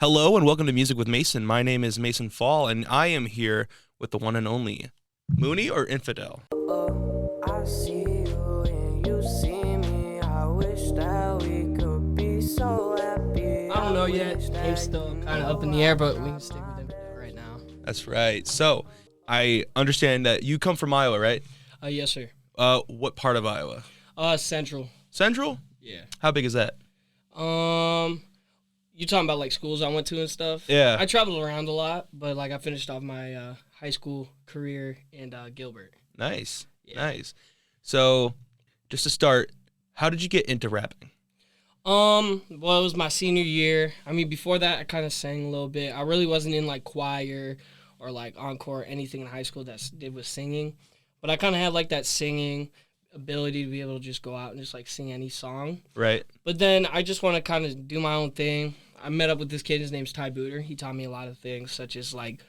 Hello and welcome to Music with Mason. My name is Mason Fall, and I am here with the one and only Mooney or Infidel. I see you and you see me. I wish that we could be so happy. I don't know yet. Name's still kind of up in the air, but we can stick with Infidel right now. That's right. So I understand that you come from Iowa, right? Yes, sir. What part of Iowa? Central. Central? Yeah. How big is that? You talking about like schools I went to and stuff? Yeah. I traveled around a lot, but like I finished off my high school career in Gilbert. Nice. Yeah. Nice. So just to start, how did you get into rapping? Well, it was my senior year. I mean, before that, I kind of sang a little bit. I really wasn't in like choir or like encore or anything in high school that did with singing, but I kind of had like that singing ability to be able to just go out and just like sing any song. Right. But then I just want to kind of do my own thing. I met up with this kid. His name's Ty Booter. He taught me a lot of things, such as like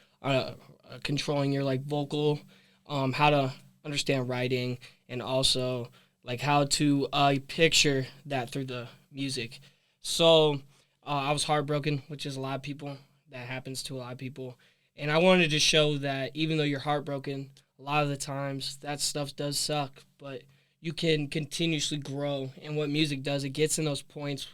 controlling your like vocal, how to understand writing, and also like how to picture that through the music. So I was heartbroken, which is a lot of people. That happens to a lot of people. And I wanted to show that even though you're heartbroken, a lot of the times that stuff does suck, but you can continuously grow. And what music does, it gets in those points,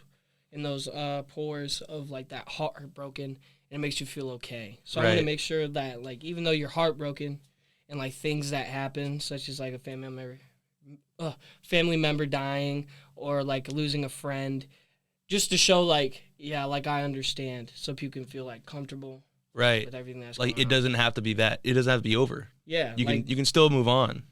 in those pores of like that heartbroken, and it makes you feel okay. So I want to make sure that like even though you're heartbroken and like things that happen, such as like a family member dying or like losing a friend, just to show like, yeah, like I understand, so people can feel like comfortable. Right. With everything that's like going it on. doesn't have to be that. It doesn't have to be over. Yeah. You like, can still move on.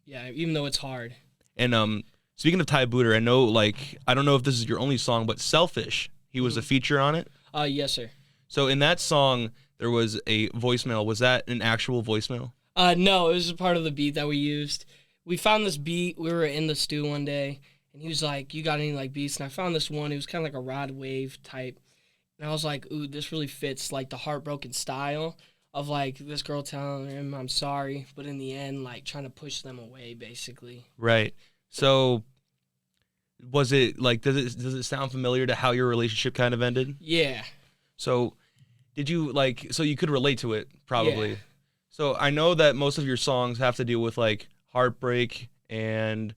Yeah, even though it's hard. And speaking of Ty Booter, I know like I don't know if this is your only song, but Selfish, he was a feature on it. Yes, sir. So in that song there was a voicemail. Was that an actual voicemail? No, it was a part of the beat that we used. We found this beat. We were in the stew one day, and he was like, "You got any like beats?" And I found this one. It was kind of like a rod wave type, and I was like, "Ooh, this really fits like the heartbroken style of like this girl telling him I'm sorry, but in the end, like trying to push them away, basically." Right. So was it like does it sound familiar to how your relationship kind of ended? Yeah. So did you like so you could relate to it probably. Yeah. So I know that most of your songs have to deal with like heartbreak and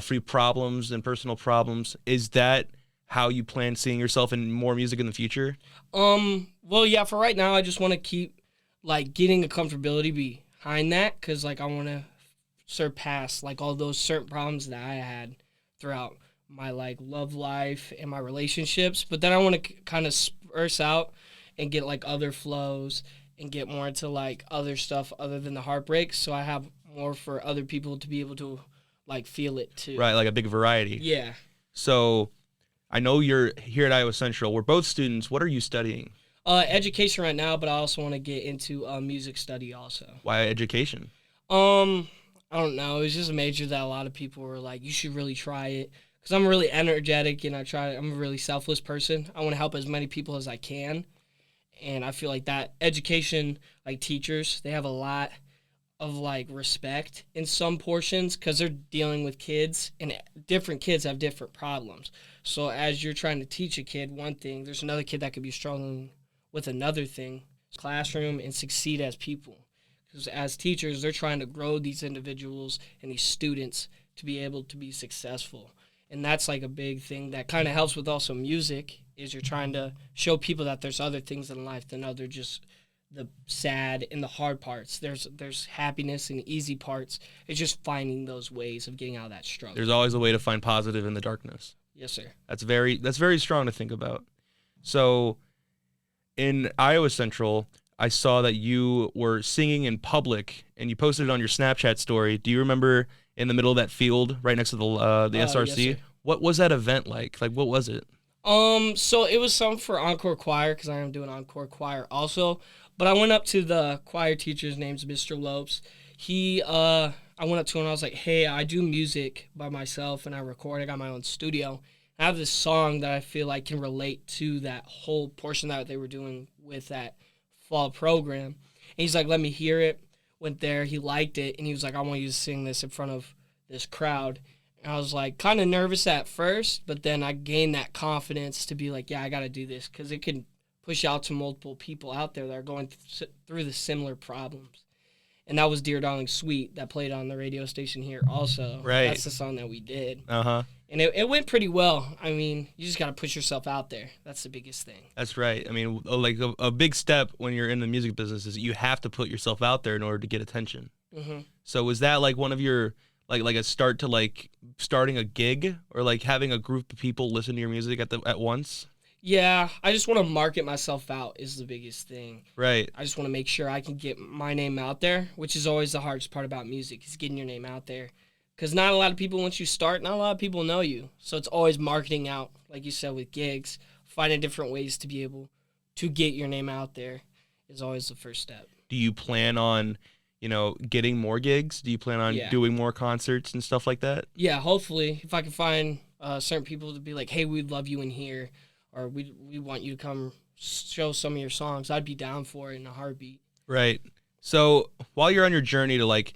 free problems and personal problems. Is that how you plan seeing yourself in more music in the future? Well, yeah, for right now I just want to keep like getting a comfortability behind that, cuz like I want to surpass like all those certain problems that I had throughout my like love life and my relationships, but then I want to kind of spurse out and get like other flows and get more into like other stuff other than the heartbreak, so I have more for other people to be able to like feel it too. Right, like a big variety. Yeah. So I know you're here at Iowa Central. We're both students. What are you studying? Education right now, but I also want to get into music study also. Why education? I don't know. It's just a major that a lot of people were like, you should really try it. Because I'm really energetic and I'm a really selfless person. I want to help as many people as I can. And I feel like that education, like teachers, they have a lot of like respect in some portions because they're dealing with kids, and different kids have different problems. So as you're trying to teach a kid one thing, there's another kid that could be struggling with another thing. Classroom and succeed as people. Because as teachers, they're trying to grow these individuals and these students to be able to be successful. And that's like a big thing that kind of helps with also music, is you're trying to show people that there's other things in life than other just the sad and the hard parts. There's happiness and easy parts. It's just finding those ways of getting out of that struggle. There's always a way to find positive in the darkness. Yes, sir. That's very strong to think about. So in Iowa Central, I saw that you were singing in public, and you posted it on your Snapchat story. Do you remember in the middle of that field right next to the SRC? Yes, sir. What was that event like? Like, what was it? So it was something for encore choir, because I am doing encore choir also. But I went up to the choir teacher's name's Mr. Lopes. I went up to him and I was like, hey, I do music by myself and I record. I got my own studio. I have this song that I feel like can relate to that whole portion that they were doing with that fall program. And he's like, let me hear it. Went there, he liked it, and he was like, I want you to sing this in front of this crowd. And I was like kind of nervous at first, but then I gained that confidence to be like, yeah, I got to do this, because it could push out to multiple people out there that are going through the similar problems. And that was Dear Darling Sweet that played on the radio station here also. Right. That's the song that we did. Uh-huh. And it went pretty well. I mean, you just got to push yourself out there. That's the biggest thing. That's right. I mean, like a big step when you're in the music business is you have to put yourself out there in order to get attention. Mm-hmm. So was that like one of your like a start to like starting a gig or like having a group of people listen to your music at once? Yeah, I just want to market myself out is the biggest thing. Right. I just want to make sure I can get my name out there, which is always the hardest part about music, is getting your name out there. Because not a lot of people, once you start, not a lot of people know you. So it's always marketing out, like you said, with gigs, finding different ways to be able to get your name out there is always the first step. Do you plan on, getting more gigs? Do you plan on doing more concerts and stuff like that? Yeah, hopefully. If I can find certain people to be like, hey, we'd love you in here, or we want you to come show some of your songs, I'd be down for it in a heartbeat. Right. So while you're on your journey to like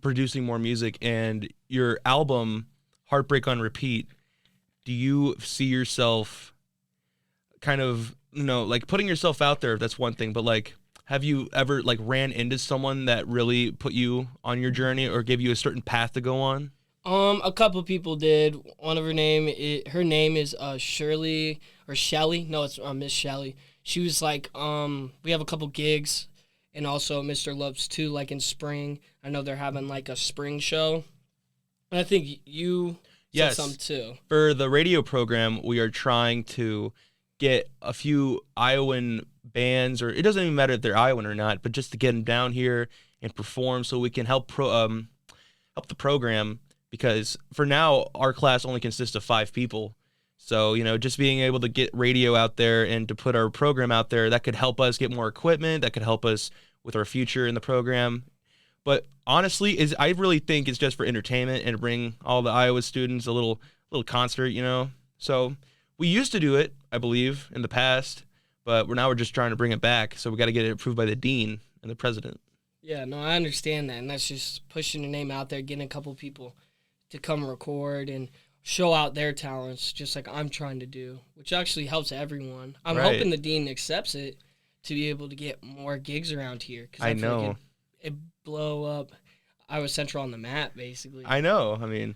producing more music and your album Heartbreak on Repeat, do you see yourself kind of, like putting yourself out there? That's one thing, but like, have you ever like ran into someone that really put you on your journey or gave you a certain path to go on? A couple people did. One of her name is Shirley or Shelly. No, it's Miss Shelly. She was like, we have a couple gigs, and also Mr. Loves too, like in spring. I know they're having like a spring show, and I think you said something too. For the radio program, we are trying to get a few Iowan bands, or it doesn't even matter if they're Iowan or not, but just to get them down here and perform so we can help the program. Because for now, our class only consists of 5 people. So, just being able to get radio out there and to put our program out there, that could help us get more equipment. That could help us with our future in the program. But honestly, I really think it's just for entertainment and to bring all the Iowa students a little concert, So we used to do it, I believe, in the past. But we're just trying to bring it back. So we got to get it approved by the dean and the president. Yeah, no, I understand that. And that's just pushing your name out there, getting a couple people to come record and show out their talents, just like I'm trying to do, which actually helps everyone. I'm hoping the dean accepts it to be able to get more gigs around here. Cause I know. Like it blow up Iowa Central on the map, basically. I know. I mean,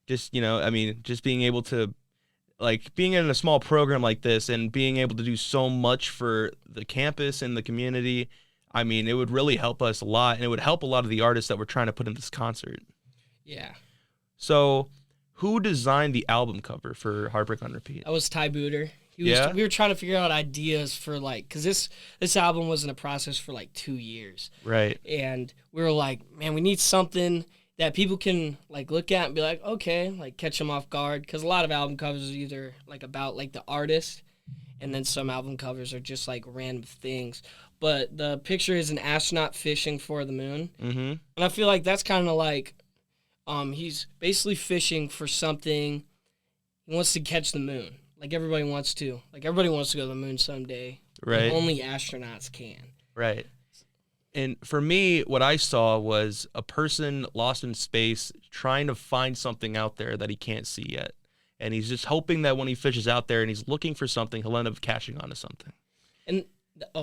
just being able to, like, being in a small program like this and being able to do so much for the campus and the community, I mean, it would really help us a lot, and it would help a lot of the artists that we're trying to put in this concert. Yeah. So, who designed the album cover for Heartbreak on Repeat? That was Ty Booter. We were trying to figure out ideas for, like, because this album was in a process for, like, 2 years. Right. And we were like, man, we need something that people can, like, look at and be like, okay, like, catch them off guard. Because a lot of album covers are either, like, about, like, the artist, and then some album covers are just, like, random things. But the picture is an astronaut fishing for the moon. Mm-hmm. And I feel like that's kind of like, he's basically fishing for something. He wants to catch the moon. Like everybody wants to. Like everybody wants to go to the moon someday. Right. Only astronauts can. Right. And for me, what I saw was a person lost in space trying to find something out there that he can't see yet. And he's just hoping that when he fishes out there and he's looking for something, he'll end up catching onto something. And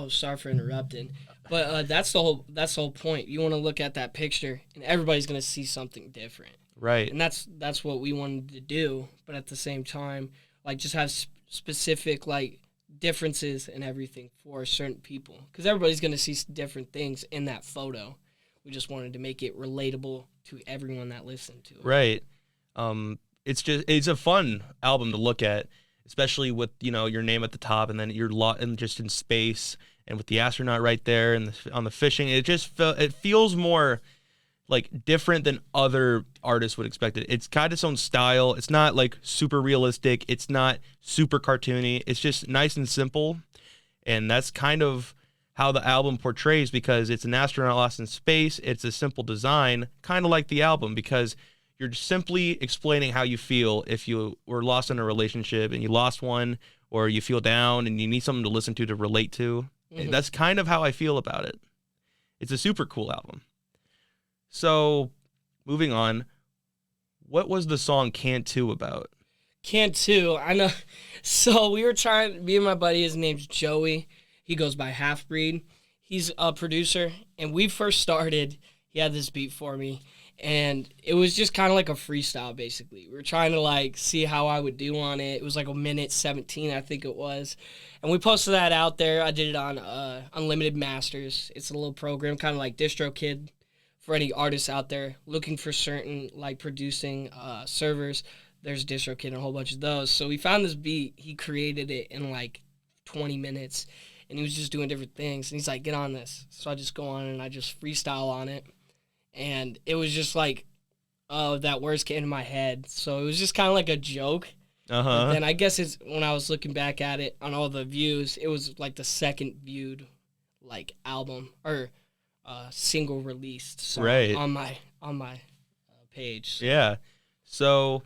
sorry for interrupting, but that's the whole point. You want to look at that picture, and everybody's gonna see something different. Right. And that's what we wanted to do, but at the same time, like just have specific like differences and everything for certain people, because everybody's gonna see different things in that photo. We just wanted to make it relatable to everyone that listened to it. Right. It's a fun album to look at, especially with your name at the top, and then you're just in space, and with the astronaut right there, and on the fishing. It feels more like different than other artists would expect it. It's got its own style. It's not like super realistic. It's not super cartoony. It's just nice and simple, and that's kind of how the album portrays, because it's an astronaut lost in space. It's a simple design, kind of like the album, because you're simply explaining how you feel if you were lost in a relationship and you lost one, or you feel down and you need something to listen to relate to. Mm-hmm. That's kind of how I feel about it. It's a super cool album. So, moving on, what was the song Can't 2 about? Can too. I know. So we were trying. Me and my buddy. His name's Joey. He goes by Half Breed. He's a producer, and we first started. He had this beat for me, and it was just kind of like a freestyle. Basically, we were trying to like see how I would do on it. It was like a minute 17, I think it was, and we posted that out there. I did it on Unlimited Masters. It's a little program, kind of like DistroKid, for any artists out there looking for certain like producing servers. There's DistroKid and a whole bunch of those. So we found this beat. He created it in like 20 minutes, and he was just doing different things. And he's like, get on this. So I just go on and I just freestyle on it. And it was just like, that words came to my head. So it was just kind of like a joke. Uh-huh. But then I guess it's when I was looking back at it on all the views, it was like the second viewed like album or single released song Right. on my page. Yeah. So,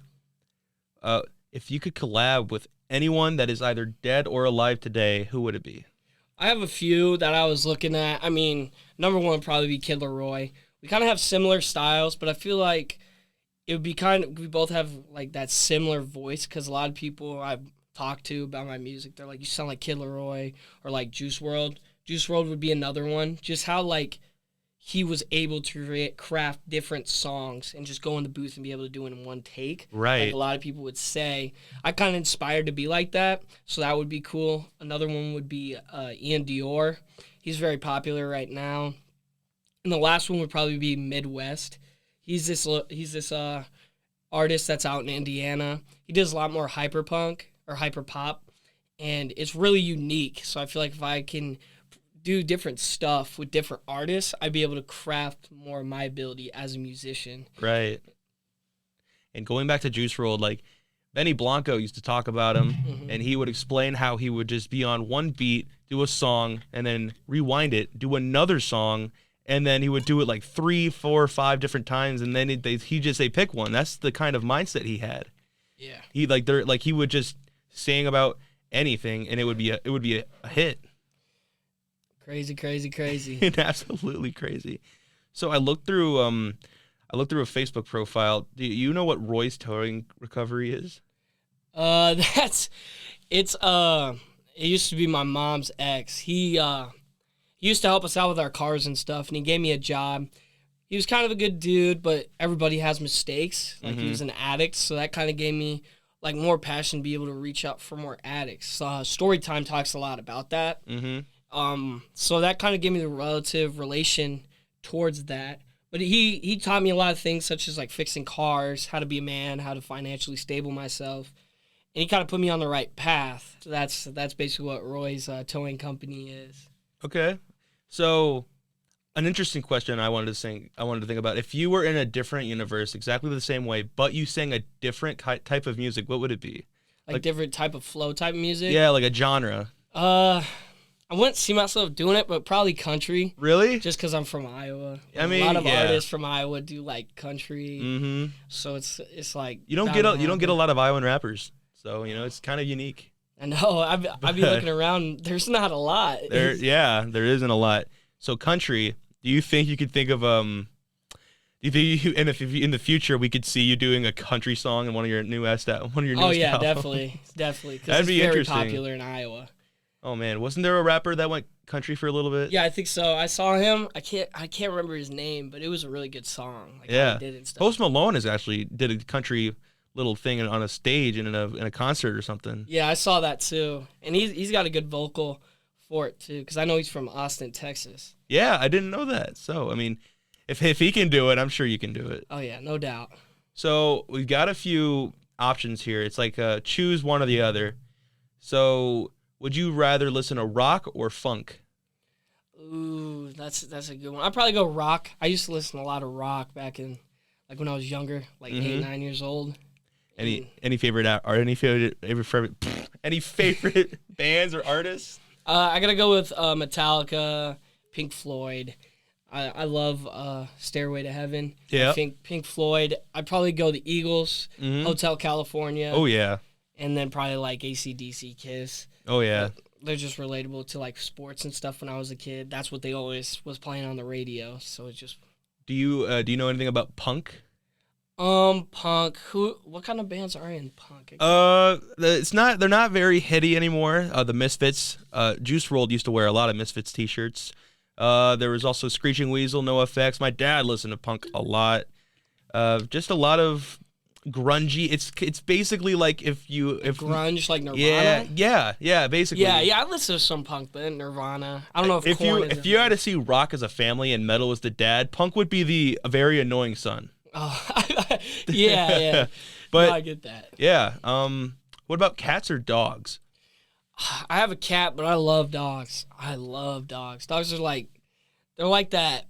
if you could collab with anyone that is either dead or alive today, who would it be? I have a few that I was looking at. I mean, number one would probably be Kid Laroi. We kind of have similar styles, but I feel like it would be we both have like that similar voice, because a lot of people I've talked to about my music, they're like, you sound like Kid Laroi or like Juice WRLD. Juice WRLD would be another one. Just how like he was able to craft different songs and just go in the booth and be able to do it in one take. Right. Like a lot of people would say. I kind of inspired to be like that, so that would be cool. Another one would be Ian Dior. He's very popular right now. And the last one would probably be Midwest. He's this artist that's out in Indiana. He does a lot more hyperpunk or hyperpop, and it's really unique. So I feel like if I can do different stuff with different artists, I'd be able to craft more of my ability as a musician. Right. And going back to Juice WRLD, like Benny Blanco used to talk about him, and he would explain how he would just be on one beat, do a song, and then rewind it, do another song, and then he would do it like 3, 4, 5 different times, and then he'd just say pick one. That's the kind of mindset he had. Yeah. He would just sing about anything, and it would be a hit. Crazy. Absolutely crazy. So I looked through a Facebook profile. Do you know what Roy's Towing Recovery is? It used to be my mom's ex. He used to help us out with our cars and stuff, and he gave me a job. He was kind of a good dude, but everybody has mistakes. Like he was an addict, so that kind of gave me like more passion to be able to reach out for more addicts. Storytime talks a lot about that. So that kind of gave me the relative relation towards that. But he taught me a lot of things, such as like fixing cars, how to be a man, how to financially stable myself, and he kind of put me on the right path. So that's basically what Roy's towing company is. Okay. So an interesting question I wanted to think about. If you were in a different universe, exactly the same way, but you sang a different type of music, what would it be? Like different type of flow type of music? Yeah, like a genre. I wouldn't see myself doing it, but probably country. Really? Just because I'm from Iowa. I mean, a lot of yeah. artists from Iowa do like country. So it's like You don't get a lot of Iowan rappers, so it's kind of unique. I know. I'd be looking around. There's not a lot. There isn't a lot. So country. Do you think you could think of Do you think in the future we could see you doing a country song in one of your newest albums? Oh yeah, definitely. Because it's very popular in Iowa. Oh man, wasn't there a rapper that went country for a little bit? Yeah, I think so. I saw him. I can't remember his name, but it was a really good song. Like how he did it and stuff. Post Malone did a country little thing on a stage and in a concert or something. Yeah, I saw that too, and he's got a good vocal for it too, because I know he's from Austin, Texas. Yeah, I didn't know that. So I mean, if he can do it, I'm sure you can do it. Oh yeah, no doubt. So we've got a few options here. It's like choose one or the other. So would you rather listen to rock or funk? Ooh, that's a good one. I'd probably go rock. I used to listen to a lot of rock back in like when I was younger, like 8, 9 years old. Any favorite bands or artists? I gotta go with Metallica, Pink Floyd. I love Stairway to Heaven. Yeah. I think Pink Floyd. I'd probably go the Eagles, Hotel California. Oh yeah. And then probably like AC/DC, Kiss. Oh yeah. They're just relatable to like sports and stuff. When I was a kid, that's what they always was playing on the radio. So it's just. Do you know anything about punk? Punk. What kind of bands are in punk? They're not very hitty anymore. The Misfits, Juice WRLD used to wear a lot of Misfits t-shirts. There was also Screeching Weasel, No Effects. My dad listened to punk a lot. Just a lot of grungy. It's basically like if Grunge, like Nirvana. Yeah, basically. Yeah. I listen to some punk, but Nirvana. I don't know if Korn if you had to see rock as a family and metal as the dad, punk would be the very annoying son. Oh, yeah. But No, I get that. yeah. What about cats or dogs? I have a cat, but I love dogs. I love dogs. Dogs are they're like that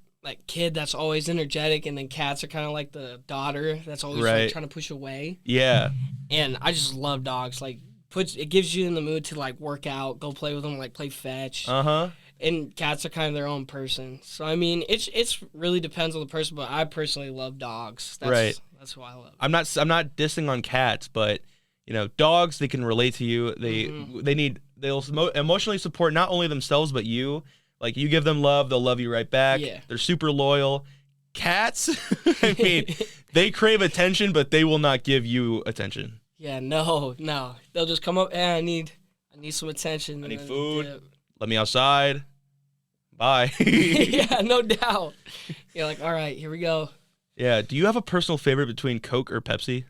kid that's always energetic, and then cats are kind of like the daughter that's always Right. trying to push away. Yeah. And I just love dogs. It gives you in the mood to work out, go play with them, play fetch. Uh-huh. And cats are kind of their own person. So I mean, it's really depends on the person, but I personally love dogs. Right. That's why I love. I'm not dissing on cats, but dogs, they can relate to you. They'll emotionally support not only themselves but you. Like you give them love, they'll love you right back. Yeah. They're super loyal. Cats, I mean, they crave attention, but they will not give you attention. Yeah, no. They'll just come up, I need some attention. I need and then food. dip. Let me outside. Bye. Yeah, no doubt. You're like, all right, here we go. Yeah. Do you have a personal favorite between Coke or Pepsi?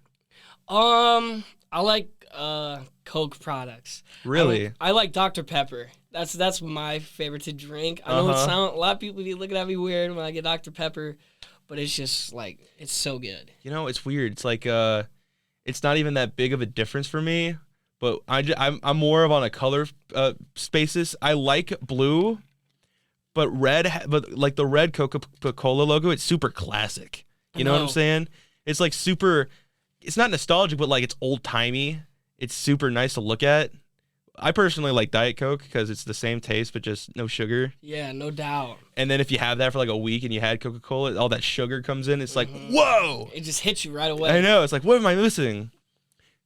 I like Coke products. Really? I like Dr. Pepper. That's my favorite to drink. I know a lot of people be looking at me weird when I get Dr. Pepper, but it's just it's so good. It's weird. It's like it's not even that big of a difference for me, but I'm more of on a color basis. I like blue, but but the red Coca-Cola logo, it's super classic. You know what I'm saying? It's super. It's not nostalgic, but it's old timey. It's super nice to look at. I personally like Diet Coke because it's the same taste, but just no sugar. Yeah, no doubt. And then if you have that for a week and you had Coca-Cola, all that sugar comes in. It's whoa! It just hits you right away. I know. It's what am I missing?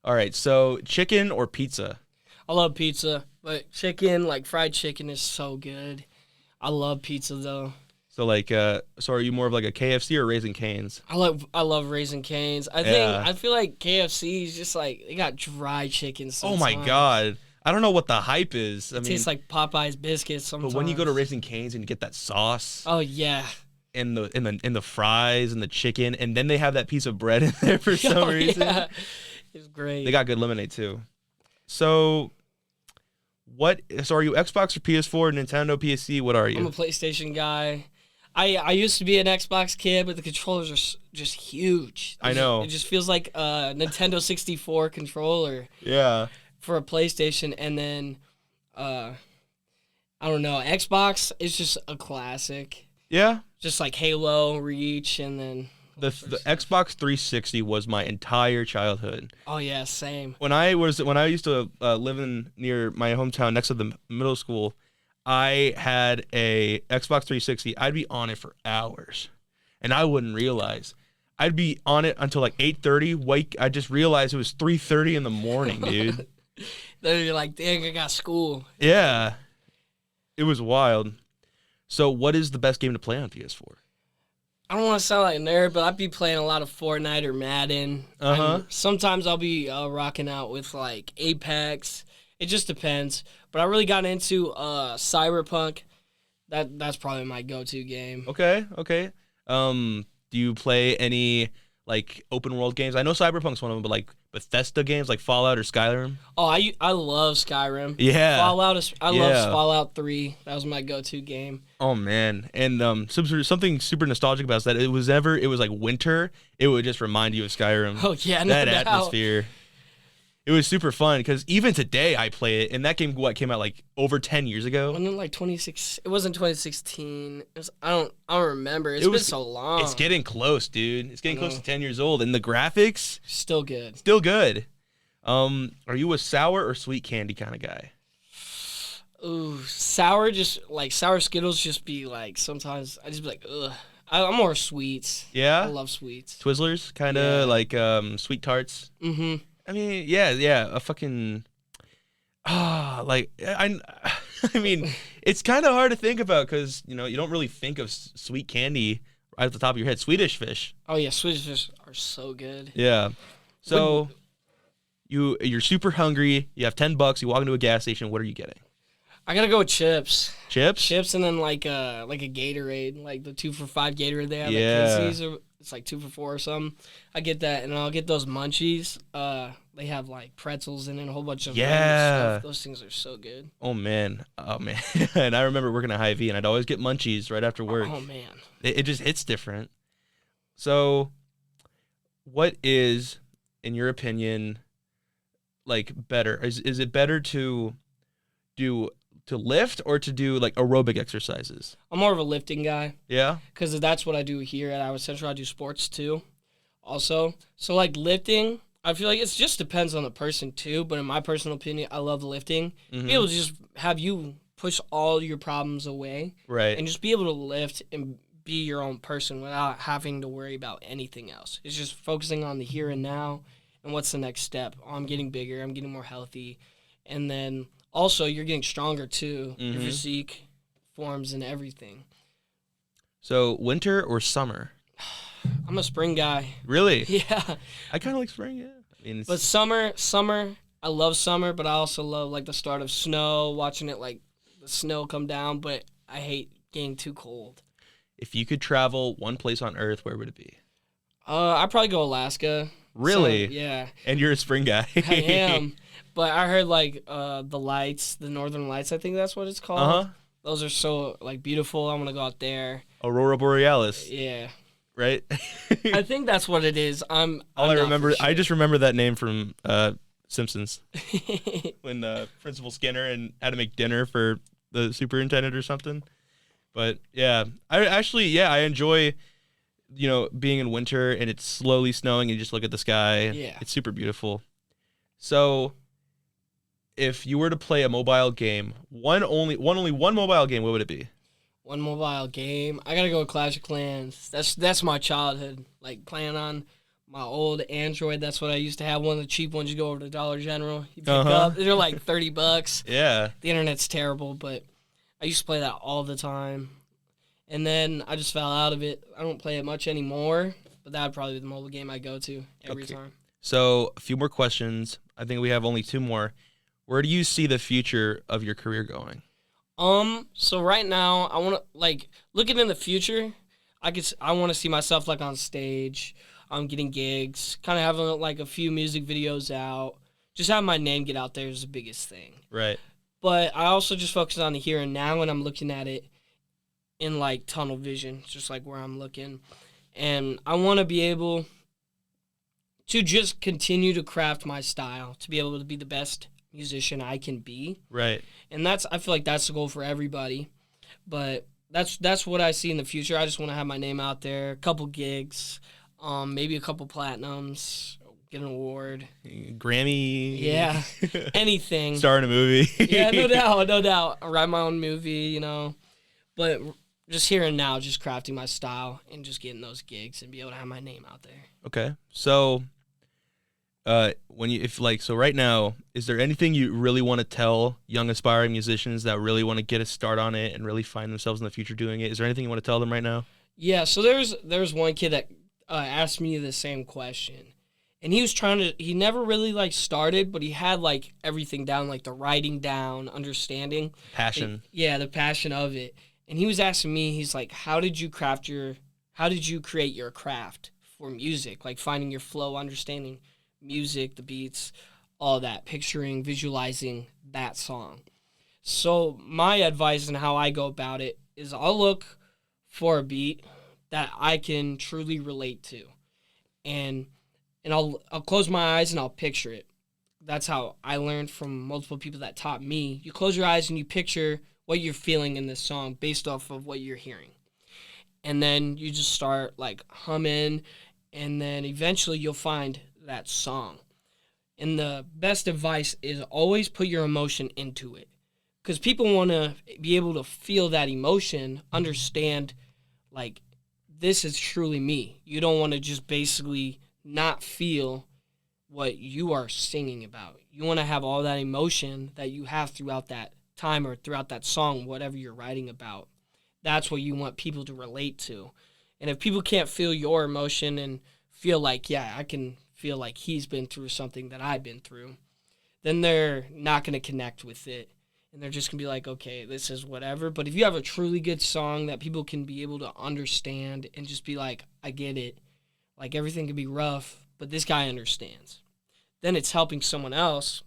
All right, so chicken or pizza? I love pizza, but chicken, fried chicken, is so good. I love pizza though. So so are you more of a KFC or Raising Cane's? I love Raising Cane's. I feel like KFC is just they got dry chicken sometimes. Oh my god. I don't know what the hype is. It tastes like Popeye's biscuits sometimes. But when you go to Raising Cane's and you get that sauce. Oh yeah. And the fries and the chicken, and then they have that piece of bread in there for some reason. Yeah. It's great. They got good lemonade too. So are you Xbox or PS4, Nintendo, PSC? What are you? I'm a PlayStation guy. I used to be an Xbox kid, but the controllers are just huge. I know. It just feels like a Nintendo 64 controller. Yeah. For a PlayStation, and then I don't know, Xbox is just a classic. Yeah. Just like Halo, Reach, and then the Xbox 360 was my entire childhood. Oh yeah, same. When I used to live near my hometown next to the middle school, I had a Xbox 360. I'd be on it for hours, and I wouldn't realize. I'd be on it until 8:30. I just realized it was 3:30 in the morning, dude. Then you're like, dang, I got school. Yeah. It was wild. So what is the best game to play on PS4? I don't want to sound like a nerd, but I'd be playing a lot of Fortnite or Madden. Sometimes I'll be rocking out with Apex. It just depends. But I really got into Cyberpunk. That's probably my go-to game. Okay. Do you play any open world games? I know Cyberpunk's one of them, but Bethesda games like Fallout or Skyrim? Oh, I love Skyrim. Yeah. Love Fallout 3. That was my go-to game. Oh man. And something super nostalgic about that. It was winter, it would just remind you of Skyrim. Oh yeah, no that doubt. atmosphere. It was super fun because even today I play it, and that game came out over 10 years ago. Wasn't it 26? It wasn't 2016. I don't remember. It's been so long. It's getting close, dude. It's getting close to 10 years old, and the graphics still good. Still good. Are you a sour or sweet candy kind of guy? Ooh, sour. Just sour Skittles. Just be sometimes I just be ugh. I'm more sweets. Yeah, I love sweets. Twizzlers, kind of sweet tarts. Mm-hmm. I mean, yeah, a fucking, I mean, it's kind of hard to think about because, you don't really think of sweet candy right at the top of your head, Swedish Fish. Oh yeah, Swedish fish are so good. Yeah. So you're super hungry. You have $10. You walk into a gas station. What are you getting? I gotta go with chips. Chips. Chips and then like a Gatorade, like the 2 for $5 Gatorade they have Yeah. at Casey's, or it's like 2 for $4 or something. I get that, and I'll get those munchies. They have like pretzels in it, and a whole bunch of random stuff. Those things are so good. Oh man. And I remember working at Hy-Vee, and I'd always get munchies right after work. Oh man. It just hits different. So, what is, in your opinion, like better? Is it better to lift or to do like aerobic exercises? I'm more of a lifting guy. Yeah. Because that's what I do here at Iowa Central. I do sports too, also. So like lifting, I feel like it just depends on the person too. But in my personal opinion, I love lifting. Be able to just have you push all your problems away, Right. and just be able to lift and be your own person without having to worry about anything else. It's just focusing on the here and now and what's the next step. Oh, I'm getting bigger. I'm getting more healthy, and then also you're getting stronger too. Your physique forms and everything. So, winter or summer? I'm a spring guy. Really? Yeah. I kind of like spring. Yeah. I mean, But summer, I love summer, but I also love like the start of snow, watching it like the snow come down, but I hate getting too cold. if you could travel one place on Earth, where would it be? I'd probably go Alaska. Really? So, yeah. And you're a spring guy. I am. But I heard like the lights, the Northern Lights, I think that's what it's called. Uh-huh. Those are so like beautiful. I want to go out there. Aurora Borealis, Yeah. right? I think that's what it is. All I remember, I just remember that name from Simpsons just when Principal Skinner had to make dinner for the superintendent or something. But yeah, I enjoy, being in winter and it's slowly snowing and you just look at the sky. Yeah. It's super beautiful. So if you were to play a mobile game, only one mobile game, what would it be? One mobile game. I gotta go with Clash of Clans. That's my childhood. Like playing on my old Android. That's what I used to have. One of the cheap ones. You go over to Dollar General. You pick up. They're like $30. Yeah. The internet's terrible, but I used to play that all the time. And then I just fell out of it. I don't play it much anymore. But that would probably be the mobile game I go to every time. So a few more questions. I think we have only two more. Where do you see the future of your career going? So right now I want to looking in the future. I want to see myself like on stage. Getting gigs, kind of having like a few music videos out. Just having my name get out there is the biggest thing. Right. But I also just focus on the here and now, and I'm looking at it in like tunnel vision, just like where I'm looking. And I want to be able to just continue to craft my style, to be able to be the best musician I can be. Right. And I feel like that's the goal for everybody. But that's what I see in the future. I just want to have my name out there, a couple gigs, maybe a couple platinums, get an award. Grammy. Yeah. Anything. Star in a movie. Yeah, no doubt. I write my own movie, But just here and now, just crafting my style and just getting those gigs and be able to have my name out there. Okay. So right now, is there anything you really want to tell young aspiring musicians that really want to get a start on it and really find themselves in the future doing it? Is there anything you want to tell them right now? Yeah, so there's one kid that asked me the same question. And he never really started, but he had everything down, like the writing down, understanding. Passion. The passion of it. And he was asking me, he's like, how did you create your craft for music? Like finding your flow, understanding music, the beats, all that, picturing, visualizing that song. So my advice and how I go about it is I'll look for a beat that I can truly relate to. And I'll close my eyes and I'll picture it. That's how I learned from multiple people that taught me. You close your eyes and you picture what you're feeling in this song based off of what you're hearing. And then you just start humming, and then eventually you'll find that song. And the best advice is always put your emotion into it. Because people want to be able to feel that emotion, understand, this is truly me. You don't want to just basically not feel what you are singing about. You want to have all that emotion that you have throughout that time or throughout that song, whatever you're writing about. That's what you want people to relate to. And if people can't feel your emotion and feel like, yeah, I can feel like he's been through something that I've been through, then they're not going to connect with it. And they're just going to be like, okay, this is whatever. But if you have a truly good song that people can be able to understand and just be like, I get it. Like, everything can be rough, but this guy understands. Then it's helping someone else.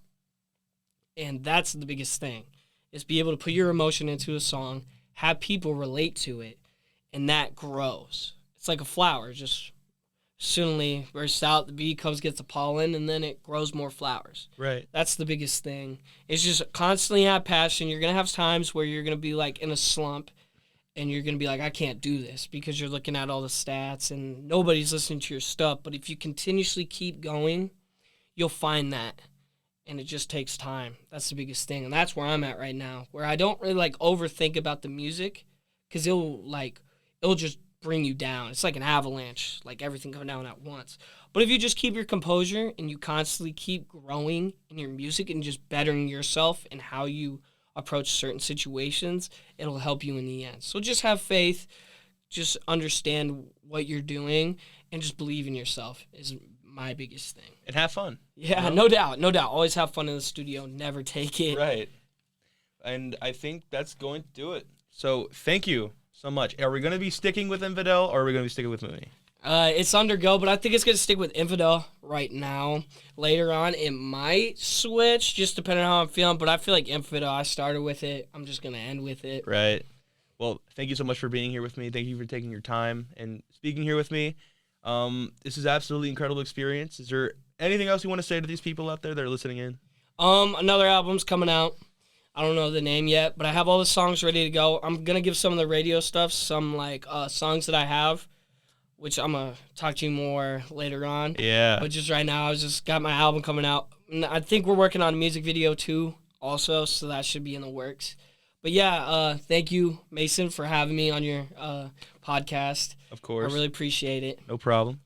And that's the biggest thing, is be able to put your emotion into a song, have people relate to it, and that grows. It's like a flower, just suddenly bursts out, the bee comes, gets the pollen, and then it grows more flowers. Right. That's the biggest thing. It's just constantly have passion. You're going to have times where you're going to be like in a slump, and you're going to be like, I can't do this, because you're looking at all the stats, and nobody's listening to your stuff. But if you continuously keep going, you'll find that. And it just takes time. That's the biggest thing. And that's where I'm at right now, where I don't really like overthink about the music, because it'll just bring you down. It's like an avalanche, like everything coming down at once. But if you just keep your composure and you constantly keep growing in your music and just bettering yourself and how you approach certain situations, it'll help you in the end. So just have faith, just understand what you're doing, and just believe in yourself is my biggest thing. And have fun. Yeah, you know? no doubt. Always have fun in the studio. Never take it. Right. And I think that's going to do it. So thank you so much. Are we going to be sticking with Infidel, or are we going to be sticking with Mooney? It's undergo, but I think it's going to stick with Infidel right now. Later on, it might switch, just depending on how I'm feeling, but I feel like Infidel, I started with it. I'm just going to end with it. Right. Well, thank you so much for being here with me. Thank you for taking your time and speaking here with me. This is absolutely incredible experience. Is there anything else you want to say to these people out there that are listening in? Another album's coming out. I don't know the name yet, but I have all the songs ready to go. I'm going to give some of the radio stuff, some like songs that I have, which I'm going to talk to you more later on. Yeah. But just right now, I just got my album coming out. And I think we're working on a music video too also, so that should be in the works. But yeah, thank you, Mason, for having me on your podcast. Of course. I really appreciate it. No problem.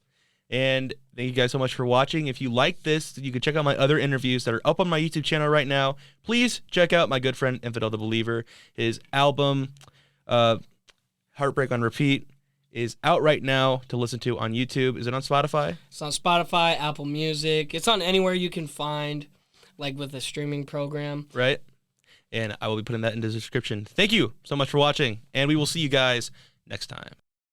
And thank you guys so much for watching. If you like this, you can check out my other interviews that are up on my YouTube channel right now. Please check out my good friend, Infidelthebeliever. His album, Heartbreak on Repeat, is out right now to listen to on YouTube. Is it on Spotify? It's on Spotify, Apple Music. It's on anywhere you can find, like with a streaming program. Right. And I will be putting that in the description. Thank you so much for watching, and we will see you guys next time.